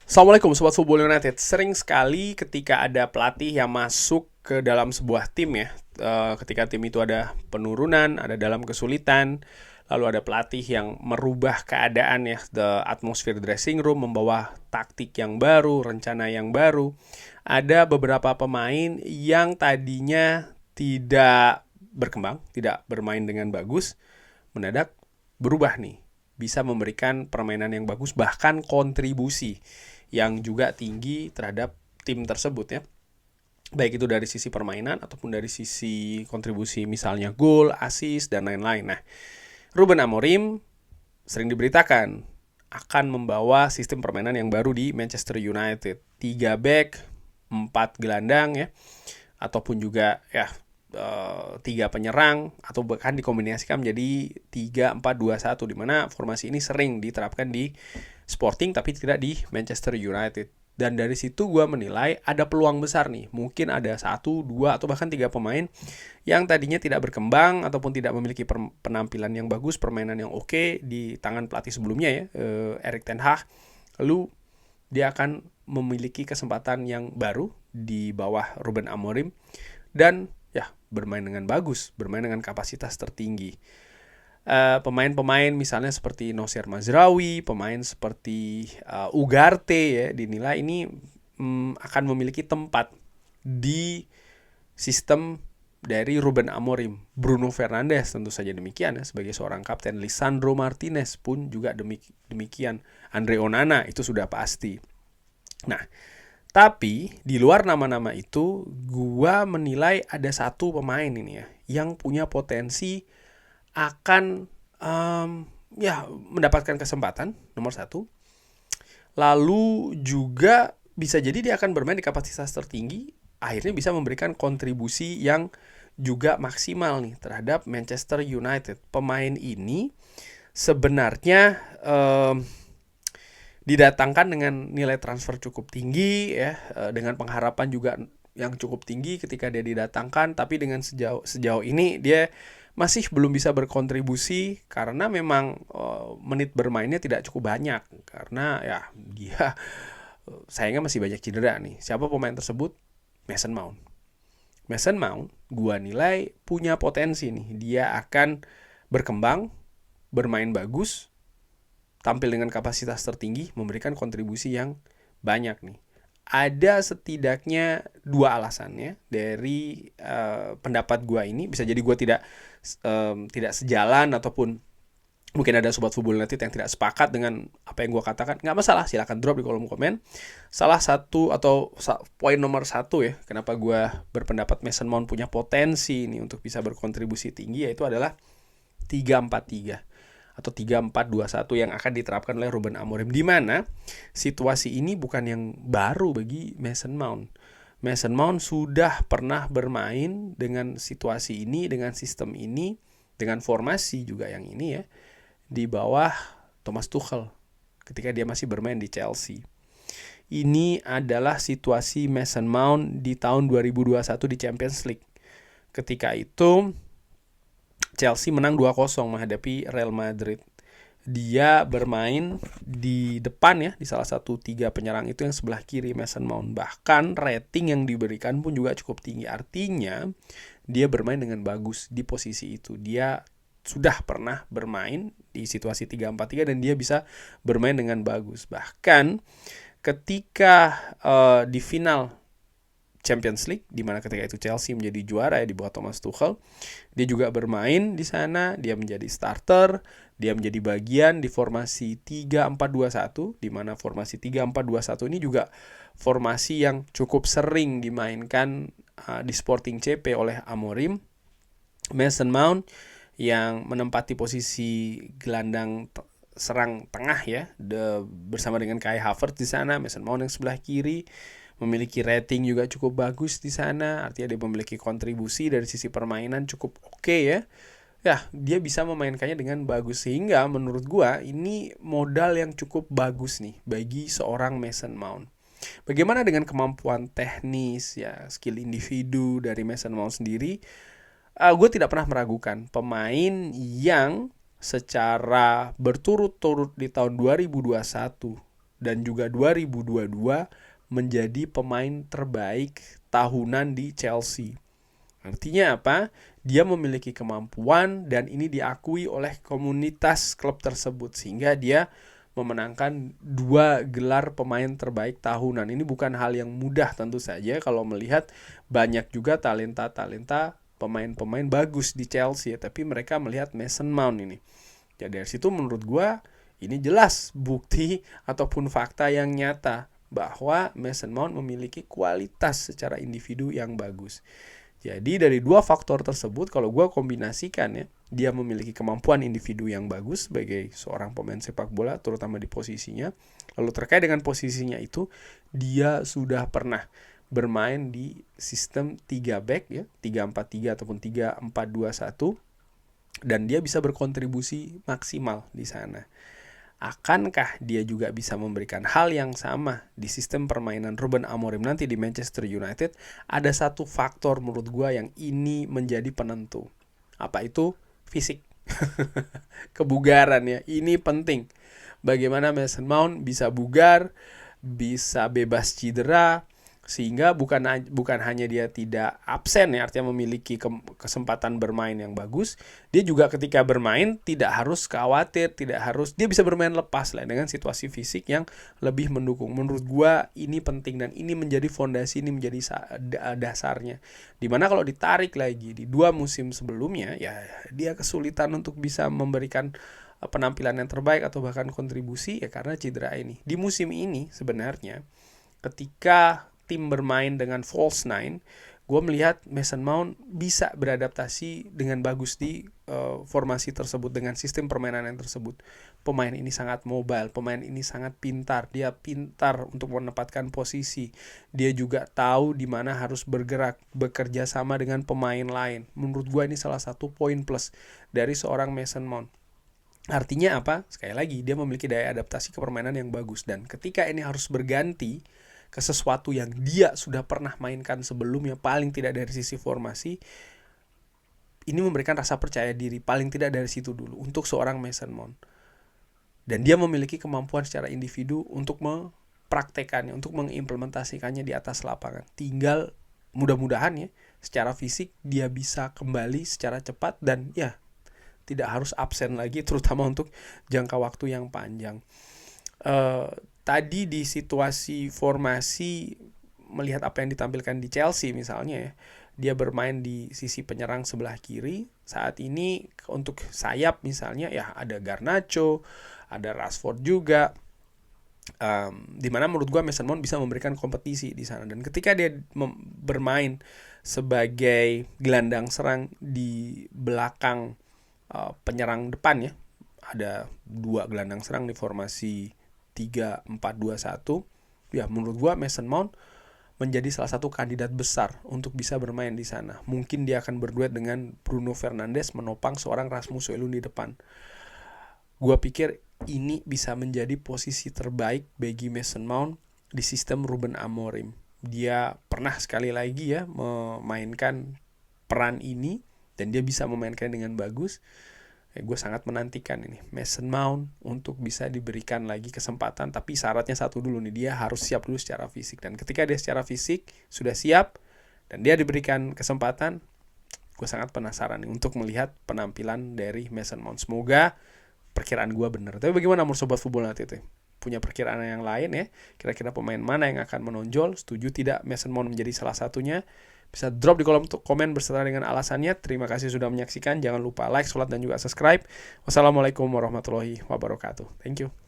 Assalamualaikum Sobat Football United. Sering sekali ketika ada pelatih yang masuk ke dalam sebuah tim ya, ketika tim itu ada penurunan, ada dalam kesulitan, lalu ada pelatih yang merubah keadaan ya, the atmosphere dressing room, membawa taktik yang baru, rencana yang baru. Ada beberapa pemain yang tadinya tidak berkembang, tidak bermain dengan bagus, mendadak berubah nih, bisa memberikan permainan yang bagus, bahkan kontribusi yang juga tinggi terhadap tim tersebut ya. Baik itu dari sisi permainan ataupun dari sisi kontribusi misalnya gol, assist, dan lain-lain. Nah, Ruben Amorim sering diberitakan akan membawa sistem permainan yang baru di Manchester United. 3 back, 4 gelandang ya, ataupun juga ya 3 penyerang atau bahkan dikombinasikan menjadi 3-4-2-1, di mana formasi ini sering diterapkan di Sporting tapi tidak di Manchester United. Dan dari situ gue menilai ada peluang besar nih. Mungkin ada 1, 2, atau bahkan 3 pemain yang tadinya tidak berkembang ataupun tidak memiliki penampilan yang bagus, permainan yang oke di tangan pelatih sebelumnya ya, Erik ten Hag. Lalu dia akan memiliki kesempatan yang baru di bawah Ruben Amorim dan ya bermain dengan bagus, bermain dengan kapasitas tertinggi. Pemain-pemain misalnya seperti Nosir Mazraoui, pemain seperti Ugarte ya, dinilai ini akan memiliki tempat di sistem dari Ruben Amorim. Bruno Fernandes tentu saja demikian ya, sebagai seorang kapten. Lisandro Martinez pun juga demikian. Andre Onana itu sudah pasti. Nah, tapi di luar nama-nama itu, gua menilai ada satu pemain ini ya yang punya potensi akan ya mendapatkan kesempatan nomor 1. Lalu juga bisa jadi dia akan bermain di kapasitas tertinggi, akhirnya bisa memberikan kontribusi yang juga maksimal nih terhadap Manchester United. Pemain ini sebenarnya didatangkan dengan nilai transfer cukup tinggi ya, dengan pengharapan juga yang cukup tinggi ketika dia didatangkan, tapi dengan sejauh ini dia masih belum bisa berkontribusi karena memang menit bermainnya tidak cukup banyak, karena ya dia sayangnya masih banyak cedera nih. Siapa pemain tersebut? Mason Mount. Mason Mount gua nilai punya potensi nih, dia akan berkembang, bermain bagus, tampil dengan kapasitas tertinggi, memberikan kontribusi yang banyak nih. Ada setidaknya 2 alasannya dari pendapat gue ini. Bisa jadi gue tidak sejalan, ataupun mungkin ada sobat Football United yang tidak sepakat dengan apa yang gue katakan. Nggak masalah, silahkan drop di kolom komen. Salah satu atau poin nomor 1 ya, kenapa gue berpendapat Mason Mount punya potensi nih untuk bisa berkontribusi tinggi, yaitu adalah 3-4-3 atau 3-4-2-1 yang akan diterapkan oleh Ruben Amorim, di mana situasi ini bukan yang baru bagi Mason Mount. Mason Mount sudah pernah bermain dengan situasi ini, dengan sistem ini, dengan formasi juga yang ini ya, di bawah Thomas Tuchel ketika dia masih bermain di Chelsea. Ini adalah situasi Mason Mount di tahun 2021 di Champions League. Ketika itu Chelsea menang 2-0 menghadapi Real Madrid. Dia bermain di depan ya, di salah satu 3 penyerang itu yang sebelah kiri Mason Mount. Bahkan rating yang diberikan pun juga cukup tinggi. Artinya dia bermain dengan bagus di posisi itu. Dia sudah pernah bermain di situasi 3-4-3 dan dia bisa bermain dengan bagus. Bahkan ketika di final Champions League, di mana ketika itu Chelsea menjadi juara ya di bawah Thomas Tuchel, dia juga bermain di sana, dia menjadi starter, dia menjadi bagian di formasi 3-4-2-1, di mana formasi 3-4-2-1 ini juga formasi yang cukup sering dimainkan di Sporting CP oleh Amorim. Mason Mount yang menempati posisi gelandang serang tengah ya, bersama dengan Kai Havertz di sana. Mason Mount yang sebelah kiri memiliki rating juga cukup bagus di sana, artinya dia memiliki kontribusi dari sisi permainan cukup oke ya. Ya, dia bisa memainkannya dengan bagus, sehingga menurut gua ini modal yang cukup bagus nih bagi seorang Mason Mount. Bagaimana dengan kemampuan teknis ya, skill individu dari Mason Mount sendiri? Gue tidak pernah meragukan pemain yang secara berturut-turut di tahun 2021 dan juga 2022 menjadi pemain terbaik tahunan di Chelsea. Artinya apa? Dia memiliki kemampuan dan ini diakui oleh komunitas klub tersebut sehingga dia memenangkan 2 gelar pemain terbaik tahunan. Ini bukan hal yang mudah tentu saja kalau melihat banyak juga talenta-talenta pemain-pemain bagus di Chelsea, tapi mereka melihat Mason Mount ini. Jadi dari situ menurut gua ini jelas bukti ataupun fakta yang nyata bahwa Mason Mount memiliki kualitas secara individu yang bagus. Jadi dari 2 faktor tersebut kalau gue kombinasikan ya, dia memiliki kemampuan individu yang bagus sebagai seorang pemain sepak bola terutama di posisinya. Lalu terkait dengan posisinya itu, dia sudah pernah bermain di sistem 3 back ya, 3-4-3 ataupun 3-4-2-1 dan dia bisa berkontribusi maksimal di sana. Akankah dia juga bisa memberikan hal yang sama di sistem permainan Ruben Amorim nanti di Manchester United? Ada satu faktor menurut gue yang ini menjadi penentu. Apa itu? Fisik. Kebugaran ya. Ini penting. Bagaimana Mason Mount bisa bugar, bisa bebas cedera, sehingga bukan hanya dia tidak absen ya, artinya memiliki kesempatan bermain yang bagus, dia juga ketika bermain tidak harus khawatir, dia bisa bermain lepas lah dengan situasi fisik yang lebih mendukung. Menurut gua ini penting dan ini menjadi fondasi, ini menjadi dasarnya. Dimana kalau ditarik lagi di 2 musim sebelumnya ya dia kesulitan untuk bisa memberikan penampilan yang terbaik atau bahkan kontribusi ya karena cedera ini. Di musim ini sebenarnya ketika tim bermain dengan false nine, gue melihat Mason Mount bisa beradaptasi dengan bagus di formasi tersebut dengan sistem permainan yang tersebut. Pemain ini sangat mobile, pemain ini sangat pintar, dia pintar untuk menempatkan posisi. Dia juga tahu di mana harus bergerak, bekerja sama dengan pemain lain. Menurut gue ini salah satu poin plus dari seorang Mason Mount. Artinya apa? Sekali lagi, dia memiliki daya adaptasi ke permainan yang bagus dan ketika ini harus berganti ke sesuatu yang dia sudah pernah mainkan sebelumnya, paling tidak dari sisi formasi, ini memberikan rasa percaya diri paling tidak dari situ dulu untuk seorang Mason Mount. Dan dia memiliki kemampuan secara individu untuk mempraktekannya, untuk mengimplementasikannya di atas lapangan. Tinggal mudah-mudahan ya, secara fisik dia bisa kembali secara cepat dan ya tidak harus absen lagi, terutama untuk jangka waktu yang panjang. Tadi di situasi formasi melihat apa yang ditampilkan di Chelsea misalnya ya, dia bermain di sisi penyerang sebelah kiri. Saat ini untuk sayap misalnya ya ada Garnacho, ada Rashford juga. Dimana menurut gue Mason Mount bisa memberikan kompetisi di sana dan ketika dia bermain sebagai gelandang serang di belakang penyerang depan ya, ada 2 gelandang serang di formasi 3-4-2-1. Ya menurut gua Mason Mount menjadi salah satu kandidat besar untuk bisa bermain di sana. Mungkin dia akan berduet dengan Bruno Fernandes menopang seorang Rasmus Højlund di depan. Gua pikir ini bisa menjadi posisi terbaik bagi Mason Mount di sistem Ruben Amorim. Dia pernah sekali lagi ya memainkan peran ini dan dia bisa memainkan dengan bagus. Gue sangat menantikan ini Mason Mount untuk bisa diberikan lagi kesempatan, tapi syaratnya satu dulu nih, dia harus siap dulu secara fisik. Dan ketika dia secara fisik sudah siap dan dia diberikan kesempatan, gue sangat penasaran nih untuk melihat penampilan dari Mason Mount. Semoga perkiraan gue benar. Tapi bagaimana menurut Sobat Football nanti itu? Punya perkiraan yang lain ya? Kira-kira pemain mana yang akan menonjol? Setuju tidak Mason Mount menjadi salah satunya? Bisa drop di kolom komen beserta dengan alasannya. Terima kasih sudah menyaksikan. Jangan lupa like, share, dan juga subscribe. Wassalamualaikum warahmatullahi wabarakatuh. Thank you.